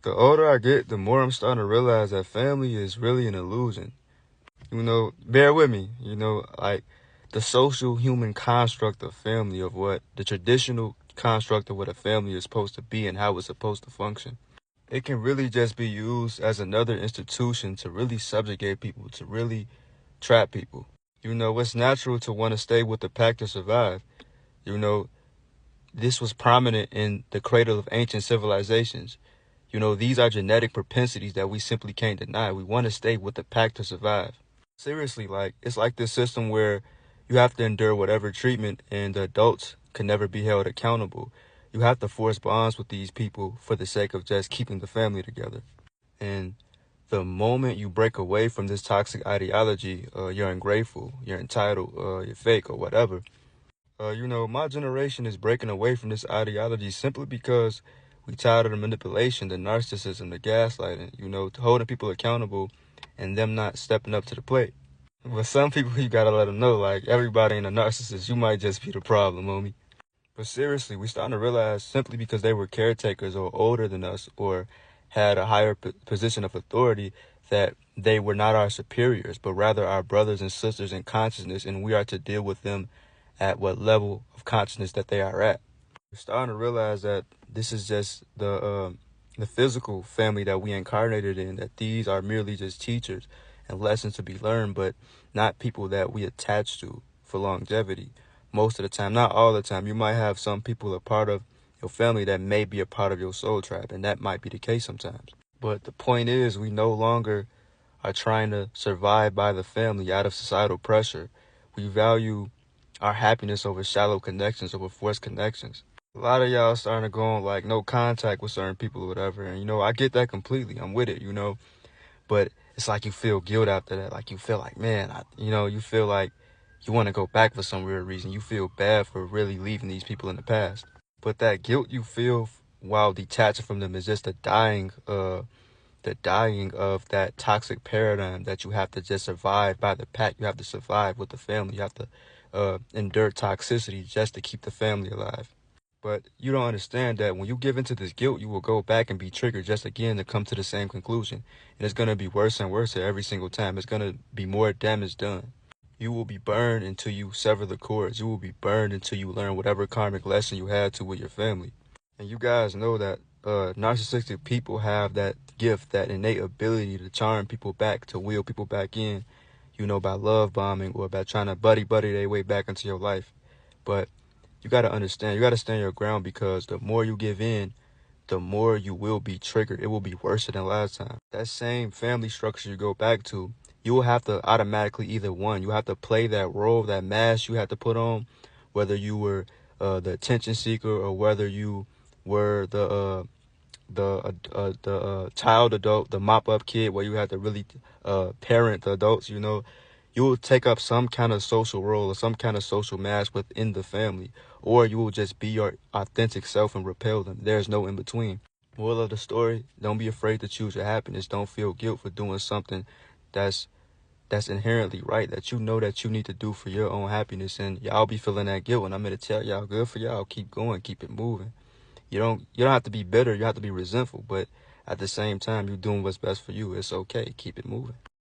The older I get, the more I'm starting to realize that family is really an illusion. Bear with me, like the social human construct of family, of what the traditional construct of what a family is supposed to be and how it's supposed to function. It can really just be used as another institution to really subjugate people, to really trap people. It's natural to want to stay with the pack to survive. You know, this was prominent in the cradle of ancient civilizations. These are genetic propensities that we simply can't deny. We want to stay with the pack to survive. Seriously, like, it's like this system where you have to endure whatever treatment and the adults can never be held accountable. You have to force bonds with these people for the sake of just keeping the family together. And the moment you break away from this toxic ideology, you're ungrateful, you're entitled, you're fake, or whatever. My generation is breaking away from this ideology simply because we tired of the manipulation, the narcissism, the gaslighting, holding people accountable and them not stepping up to the plate. But some people, you gotta let them know, like, everybody ain't a narcissist. You might just be the problem, homie. But seriously, we starting to realize simply because they were caretakers or older than us or had a higher position of authority that they were not our superiors, but rather our brothers and sisters in consciousness, and we are to deal with them at what level of consciousness that they are at. We're starting to realize that this is just the physical family that we incarnated in, that these are merely just teachers and lessons to be learned, but not people that we attach to for longevity. Most of the time, not all the time. You might have some people a part of your family that may be a part of your soul tribe, and that might be the case sometimes. But the point is, we no longer are trying to survive by the family out of societal pressure. We value our happiness over shallow connections, over forced connections. A lot of y'all starting to go on like no contact with certain people or whatever. And, I get that completely. I'm with it, But it's like you feel guilt after that. Like you feel like, man, you feel like you want to go back for some weird reason. You feel bad for really leaving these people in the past. But that guilt you feel while detaching from them is just the dying of that toxic paradigm that you have to just survive by the pack. You have to survive with the family. You have to endure toxicity just to keep the family alive. But you don't understand that when you give into this guilt, you will go back and be triggered just again to come to the same conclusion. And it's going to be worse and worse every single time. It's going to be more damage done. You will be burned until you sever the cords. You will be burned until you learn whatever karmic lesson you had to with your family. And you guys know that narcissistic people have that gift, that innate ability to charm people back, to wheel people back in, by love bombing or by trying to buddy their way back into your life. But you got to understand, you got to stand your ground, because the more you give in, the more you will be triggered. It will be worse than last time. That same family structure you go back to, you will have to automatically either one, you have to play that role, that mask you have to put on, whether you were the attention seeker or whether you were the child adult, the mop up kid, where you had to really parent the adults. You will take up some kind of social role or some kind of social mask within the family, or you will just be your authentic self and repel them. There's no in between. Moral of the story: don't be afraid to choose your happiness. Don't feel guilt for doing something that's inherently right, that that you need to do for your own happiness. And y'all be feeling that guilt, and I'm here to tell y'all, good for y'all. Keep going, keep it moving. You don't have to be bitter, you have to be resentful, but at the same time, you're doing what's best for you. It's okay. Keep it moving.